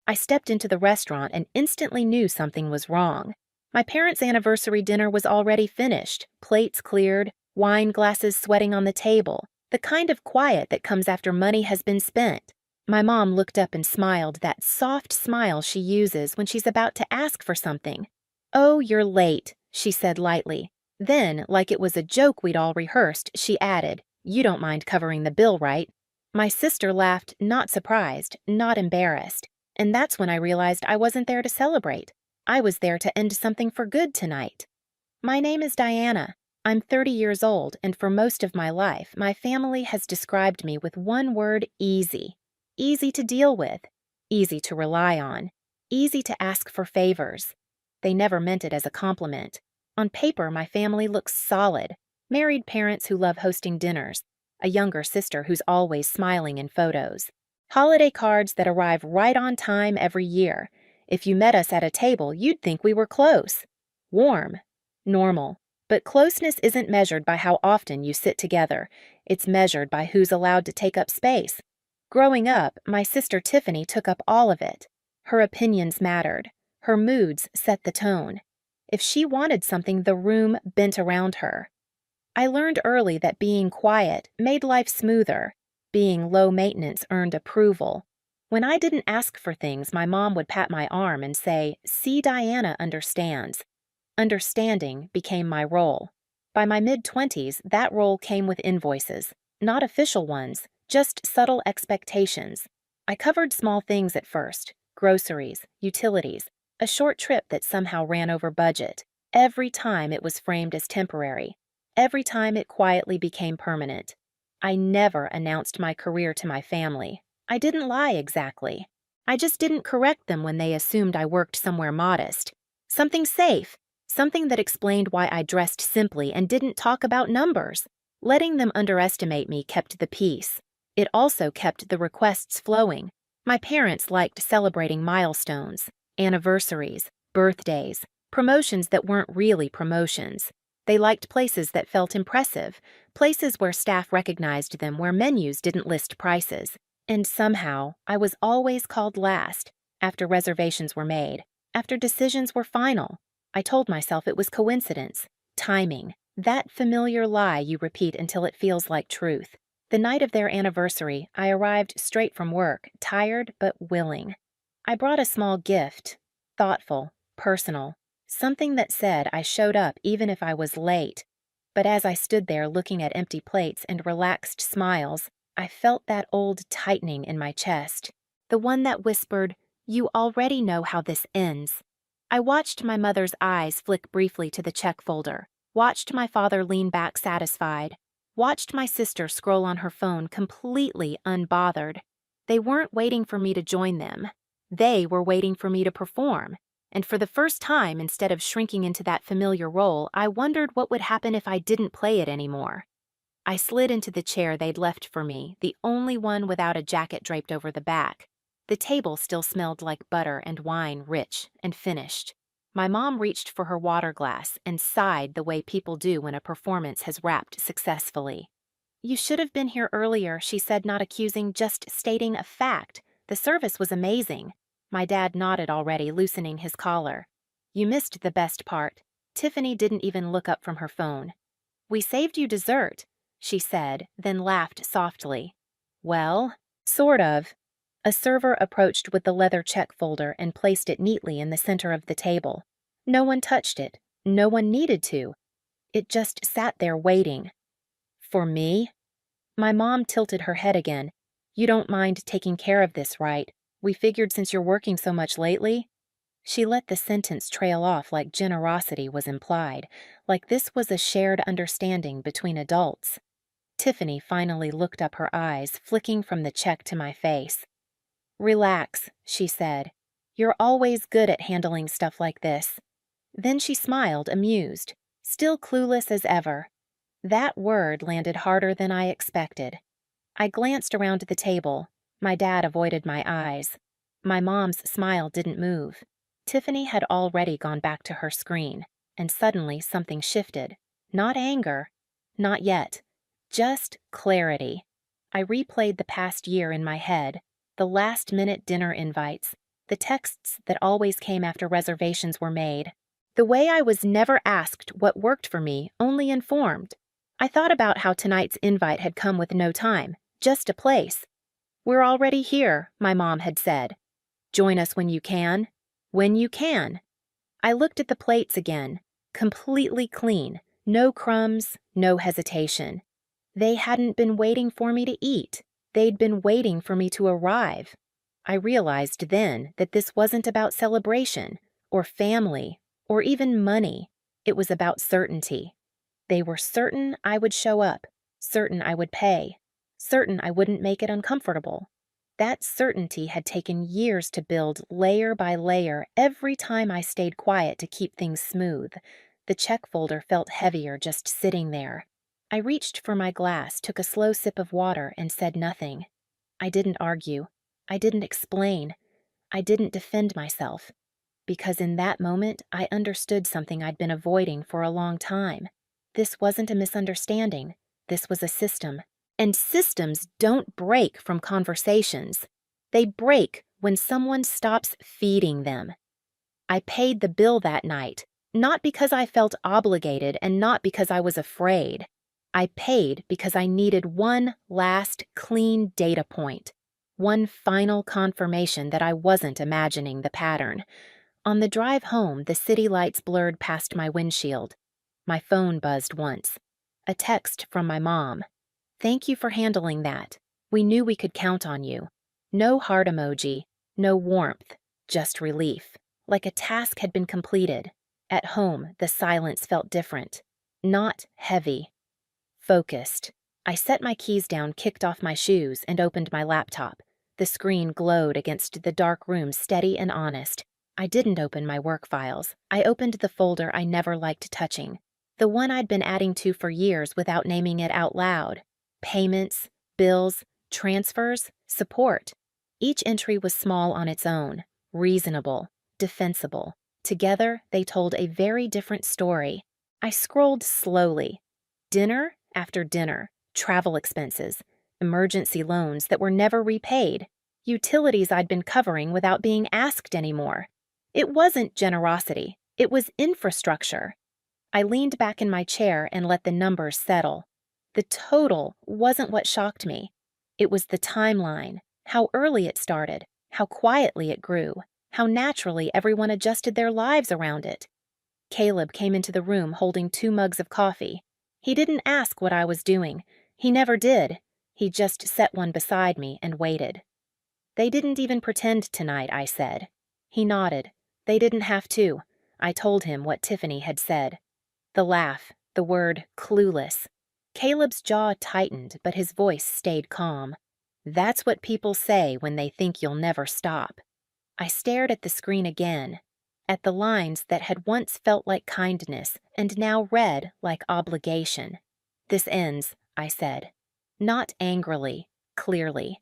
I stepped into the restaurant and instantly knew something was wrong. My parents' anniversary dinner was already finished, plates cleared, wine glasses sweating on the table, the kind of quiet that comes after money has been spent. My mom looked up and smiled, that soft smile she uses when she's about to ask for something. "Oh, you're late," she said lightly. Then, like it was a joke we'd all rehearsed, she added, "You don't mind covering the bill, right?" My sister laughed, not surprised, not embarrassed. And that's when I realized I wasn't there to celebrate. I was there to end something for good tonight. My name is Diana. I'm 30 years old, and for most of my life, my family has described me with one word: easy. Easy to deal with, easy to rely on, easy to ask for favors. They never meant it as a compliment. On paper, my family looks solid. Married parents who love hosting dinners, a younger sister who's always smiling in photos, holiday cards that arrive right on time every year. If you met us at a table, you'd think we were close. Warm. Normal. But closeness isn't measured by how often you sit together. It's measured by who's allowed to take up space. Growing up, my sister Tiffany took up all of it. Her opinions mattered. Her moods set the tone. If she wanted something, the room bent around her. I learned early that being quiet made life smoother. Being low maintenance earned approval. When I didn't ask for things, my mom would pat my arm and say, "See, Diana understands." Understanding became my role. By my mid-20s, that role came with invoices, not official ones, just subtle expectations. I covered small things at first: groceries, utilities, a short trip that somehow ran over budget. Every time it was framed as temporary. Every time it quietly became permanent. I never announced my career to my family. I didn't lie exactly. I just didn't correct them when they assumed I worked somewhere modest. Something safe. Something that explained why I dressed simply and didn't talk about numbers. Letting them underestimate me kept the peace. It also kept the requests flowing. My parents liked celebrating milestones, anniversaries, birthdays, promotions that weren't really promotions. They liked places that felt impressive, places where staff recognized them, where menus didn't list prices. And somehow, I was always called last, after reservations were made, after decisions were final. I told myself it was coincidence, timing, that familiar lie you repeat until it feels like truth. The night of their anniversary, I arrived straight from work, tired but willing. I brought a small gift, thoughtful, personal, something that said I showed up even if I was late. But as I stood there looking at empty plates and relaxed smiles, I felt that old tightening in my chest. The one that whispered, "You already know how this ends." I watched my mother's eyes flick briefly to the check folder, watched my father lean back satisfied, watched my sister scroll on her phone completely unbothered. They weren't waiting for me to join them. They were waiting for me to perform. And for the first time, instead of shrinking into that familiar role, I wondered what would happen if I didn't play it anymore. I slid into the chair they'd left for me, the only one without a jacket draped over the back. The table still smelled like butter and wine, rich and finished. My mom reached for her water glass and sighed the way people do when a performance has wrapped successfully. "You should have been here earlier," she said, not accusing, just stating a fact. The service was amazing. My dad nodded already, loosening his collar. "You missed the best part." Tiffany didn't even look up from her phone. "We saved you dessert," she said, then laughed softly. "Well, sort of." A server approached with the leather check folder and placed it neatly in the center of the table. No one touched it. No one needed to. It just sat there waiting. "For me?" My mom tilted her head again. "You don't mind taking care of this, right? We figured since you're working so much lately." She let the sentence trail off like generosity was implied, like this was a shared understanding between adults. Tiffany finally looked up her eyes, flicking from the check to my face. "Relax," she said. "You're always good at handling stuff like this." Then she smiled, amused, still clueless as ever. That word landed harder than I expected. I glanced around the table. My dad avoided my eyes. My mom's smile didn't move. Tiffany had already gone back to her screen, and suddenly something shifted. Not anger. Not yet. Just clarity. I replayed the past year in my head. The last-minute dinner invites, the texts that always came after reservations were made. The way I was never asked what worked for me, only informed. I thought about how tonight's invite had come with no time, just a place. "We're already here," my mom had said. "Join us when you can." When you can. I looked at the plates again, completely clean, no crumbs, no hesitation. They hadn't been waiting for me to eat. They'd been waiting for me to arrive. I realized then that this wasn't about celebration, or family, or even money. It was about certainty. They were certain I would show up, certain I would pay, certain I wouldn't make it uncomfortable. That certainty had taken years to build layer by layer every time I stayed quiet to keep things smooth. The check folder felt heavier just sitting there. I reached for my glass, took a slow sip of water, and said nothing. I didn't argue. I didn't explain. I didn't defend myself. Because in that moment, I understood something I'd been avoiding for a long time. This wasn't a misunderstanding. This was a system. And systems don't break from conversations. They break when someone stops feeding them. I paid the bill that night, not because I felt obligated and not because I was afraid. I paid because I needed one last clean data point, one final confirmation that I wasn't imagining the pattern. On the drive home, the city lights blurred past my windshield. My phone buzzed once. A text from my mom. "Thank you for handling that. We knew we could count on you." No heart emoji, no warmth, just relief, like a task had been completed. At home, the silence felt different. Not heavy. Focused. I set my keys down, kicked off my shoes, and opened my laptop. The screen glowed against the dark room, steady and honest. I didn't open my work files. I opened the folder I never liked touching. The one I'd been adding to for years without naming it out loud. Payments, bills, transfers, support. Each entry was small on its own, reasonable, defensible. Together, they told a very different story. I scrolled slowly. Dinner after dinner, travel expenses, emergency loans that were never repaid, utilities I'd been covering without being asked anymore. It wasn't generosity, it was infrastructure. I leaned back in my chair and let the numbers settle. The total wasn't what shocked me. It was the timeline, how early it started, how quietly it grew, how naturally everyone adjusted their lives around it. Caleb came into the room holding 2 mugs of coffee. He didn't ask what I was doing. He never did. He just set one beside me and waited. "They didn't even pretend tonight," I said. He nodded. "They didn't have to." I told him what Tiffany had said. The laugh, the word clueless. Caleb's jaw tightened, but his voice stayed calm. "That's what people say when they think you'll never stop." I stared at the screen again, at the lines that had once felt like kindness and now read like obligation. "This ends," I said. Not angrily, clearly.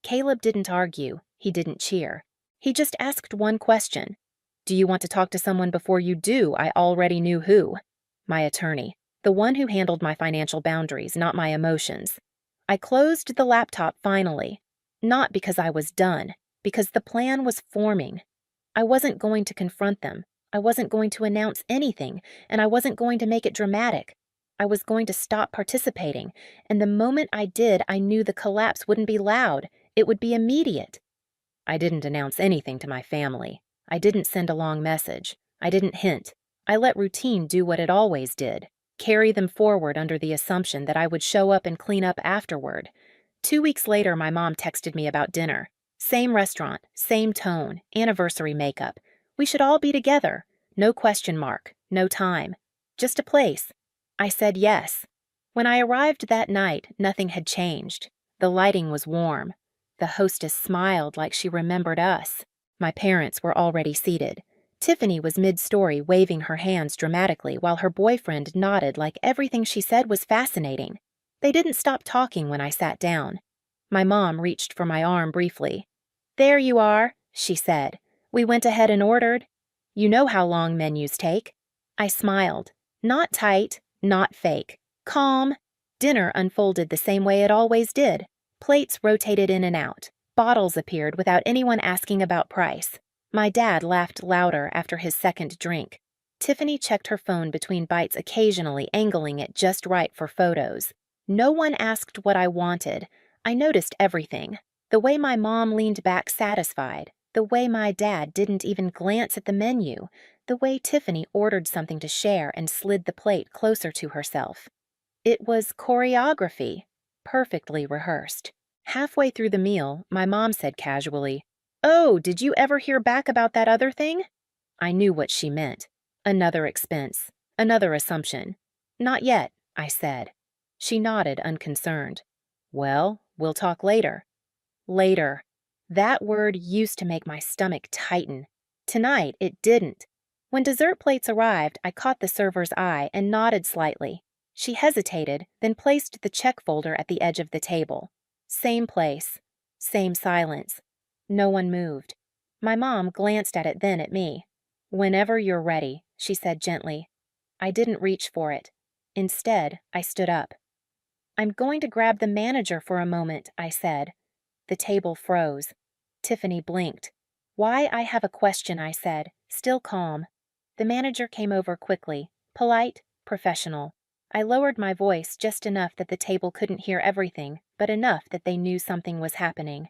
Caleb didn't argue, he didn't cheer. He just asked one question. "Do you want to talk to someone before you do?" I already knew who. My attorney. The one who handled my financial boundaries, not my emotions. I closed the laptop finally. Not because I was done, because the plan was forming. I wasn't going to confront them. I wasn't going to announce anything, and I wasn't going to make it dramatic. I was going to stop participating, and the moment I did, I knew the collapse wouldn't be loud. It would be immediate. I didn't announce anything to my family. I didn't send a long message. I didn't hint. I let routine do what it always did. Carry them forward under the assumption that I would show up and clean up afterward. 2 weeks later, my mom texted me about dinner. Same restaurant, same tone, anniversary makeup. We should all be together. No question mark, no time. Just a place. I said yes. When I arrived that night, nothing had changed. The lighting was warm. The hostess smiled like she remembered us. My parents were already seated. Tiffany was mid-story, waving her hands dramatically while her boyfriend nodded like everything she said was fascinating. They didn't stop talking when I sat down. My mom reached for my arm briefly. "There you are," she said. "We went ahead and ordered. You know how long menus take." I smiled. Not tight, not fake. Calm. Dinner unfolded the same way it always did. Plates rotated in and out. Bottles appeared without anyone asking about price. My dad laughed louder after his second drink. Tiffany checked her phone between bites, occasionally angling it just right for photos. No one asked what I wanted. I noticed everything. The way my mom leaned back satisfied. The way my dad didn't even glance at the menu. The way Tiffany ordered something to share and slid the plate closer to herself. It was choreography, perfectly rehearsed. Halfway through the meal, my mom said casually, "Oh, did you ever hear back about that other thing?" I knew what she meant. Another expense. Another assumption. "Not yet," I said. She nodded, unconcerned. "Well, we'll talk later." Later. That word used to make my stomach tighten. Tonight, it didn't. When dessert plates arrived, I caught the server's eye and nodded slightly. She hesitated, then placed the check folder at the edge of the table. Same place. Same silence. No one moved. My mom glanced at it, then at me. "Whenever you're ready," she said gently. I didn't reach for it. Instead, I stood up. "I'm going to grab the manager for a moment," I said. The table froze. Tiffany blinked. "Why, I have a question," I said, still calm. The manager came over quickly, polite, professional. I lowered my voice just enough that the table couldn't hear everything, but enough that they knew something was happening.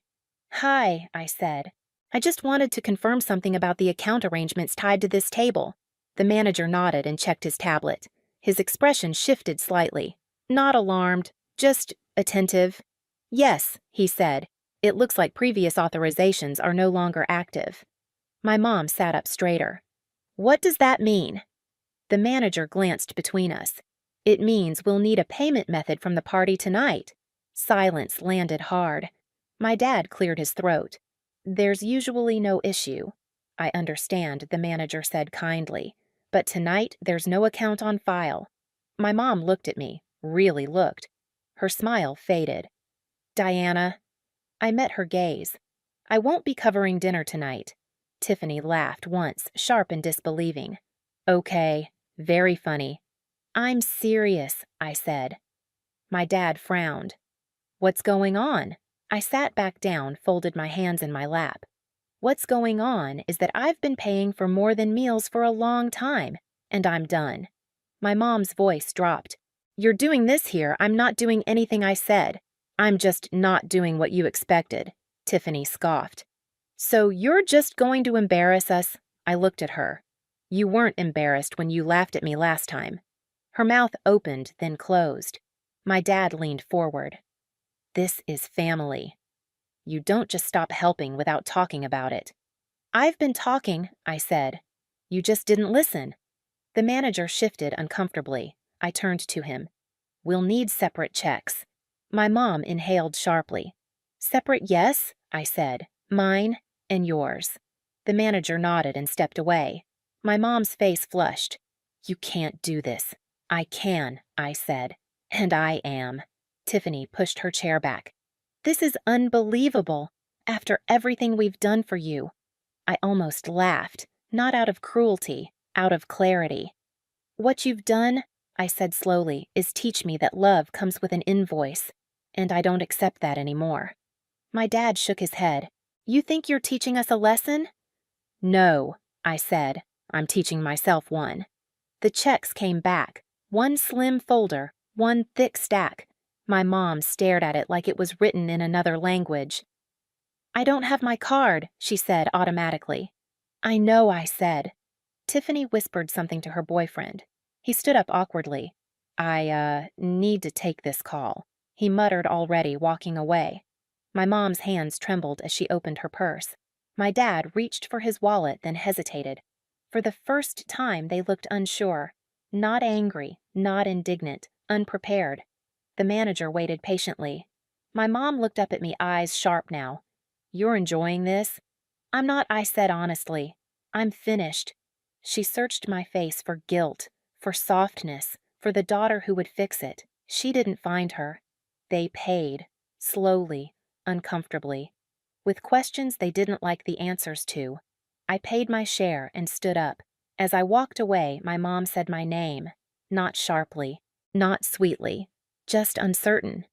"Hi," I said. "I just wanted to confirm something about the account arrangements tied to this table." The manager nodded and checked his tablet. His expression shifted slightly. Not alarmed, just attentive. "Yes," he said. "It looks like previous authorizations are no longer active." My mom sat up straighter. "What does that mean?" The manager glanced between us. "It means we'll need a payment method from the party tonight." Silence landed hard. My dad cleared his throat. "There's usually no issue." "I understand," the manager said kindly. "But tonight there's no account on file." My mom looked at me, really looked. Her smile faded. "Diana." I met her gaze. "I won't be covering dinner tonight." Tiffany laughed once, sharp and disbelieving. "Okay, very funny." "I'm serious," I said. My dad frowned. "What's going on?" I sat back down, folded my hands in my lap. "What's going on is that I've been paying for more than meals for a long time, and I'm done." My mom's voice dropped. "You're doing this here. I'm not doing anything I said. I'm just not doing what you expected." Tiffany scoffed. "So you're just going to embarrass us?" I looked at her. "You weren't embarrassed when you laughed at me last time." Her mouth opened, then closed. My dad leaned forward. "This is family. You don't just stop helping without talking about it." "I've been talking," I said. "You just didn't listen." The manager shifted uncomfortably. I turned to him. "We'll need separate checks." My mom inhaled sharply. "Separate, yes," I said. "Mine and yours." The manager nodded and stepped away. My mom's face flushed. "You can't do this." "I can," I said. "And I am." Tiffany pushed her chair back. "This is unbelievable. After everything we've done for you." I almost laughed, not out of cruelty, out of clarity. "What you've done," I said slowly, "is teach me that love comes with an invoice, and I don't accept that anymore." My dad shook his head. "You think you're teaching us a lesson?" "No," I said. "I'm teaching myself one." The checks came back. One slim folder, one thick stack. My mom stared at it like it was written in another language. "I don't have my card," she said automatically. "I know," I said. Tiffany whispered something to her boyfriend. He stood up awkwardly. I need to take this call," he muttered already, walking away. My mom's hands trembled as she opened her purse. My dad reached for his wallet, then hesitated. For the first time, they looked unsure. Not angry, not indignant, unprepared. The manager waited patiently. My mom looked up at me, eyes sharp now. "You're enjoying this?" "I'm not," I said honestly. "I'm finished." She searched my face for guilt, for softness, for the daughter who would fix it. She didn't find her. They paid, slowly, uncomfortably, with questions they didn't like the answers to. I paid my share and stood up. As I walked away, my mom said my name, not sharply, not sweetly, just uncertain.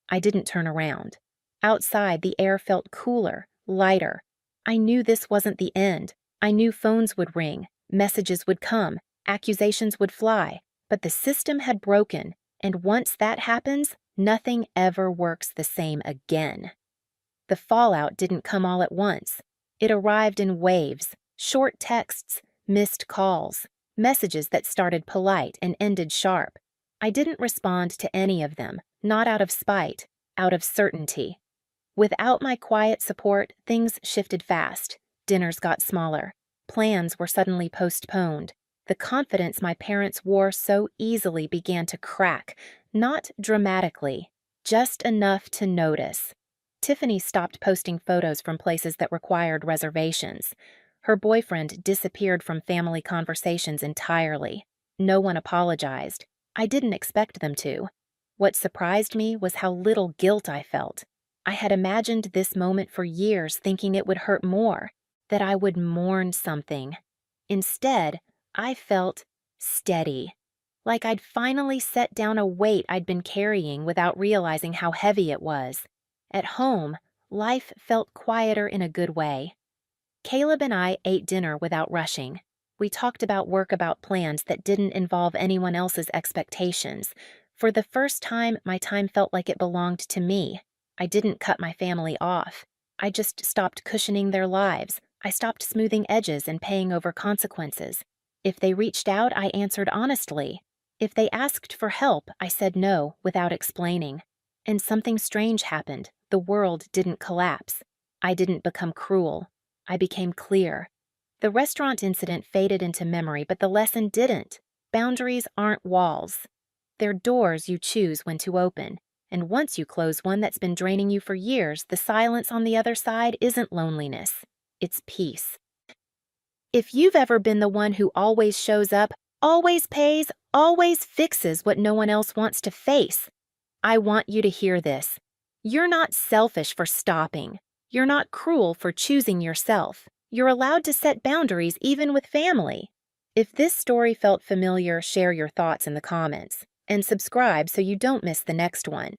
I didn't turn around. Outside, the air felt cooler, lighter. I knew this wasn't the end. I knew phones would ring, messages would come, accusations would fly, but the system had broken, and once that happens, nothing ever works the same again. The fallout didn't come all at once. It arrived in waves, short texts, missed calls, messages that started polite and ended sharp. I didn't respond to any of them, not out of spite, out of certainty. Without my quiet support, things shifted fast. Dinners got smaller. Plans were suddenly postponed. The confidence my parents wore so easily began to crack, not dramatically, just enough to notice. Tiffany stopped posting photos from places that required reservations. Her boyfriend disappeared from family conversations entirely. No one apologized. I didn't expect them to. What surprised me was how little guilt I felt. I had imagined this moment for years, thinking it would hurt more, that I would mourn something. Instead, I felt steady, like I'd finally set down a weight I'd been carrying without realizing how heavy it was. At home, life felt quieter in a good way. Caleb and I ate dinner without rushing. We talked about work, about plans that didn't involve anyone else's expectations. For the first time, my time felt like it belonged to me. I didn't cut my family off. I just stopped cushioning their lives. I stopped smoothing edges and paying over consequences. If they reached out, I answered honestly. If they asked for help, I said no without explaining. And something strange happened. The world didn't collapse. I didn't become cruel. I became clear. The restaurant incident faded into memory, but the lesson didn't. Boundaries aren't walls. They're doors you choose when to open. And once you close one that's been draining you for years, the silence on the other side isn't loneliness. It's peace. If you've ever been the one who always shows up, always pays, always fixes what no one else wants to face, I want you to hear this. You're not selfish for stopping. You're not cruel for choosing yourself. You're allowed to set boundaries even with family. If this story felt familiar, share your thoughts in the comments. And subscribe so you don't miss the next one.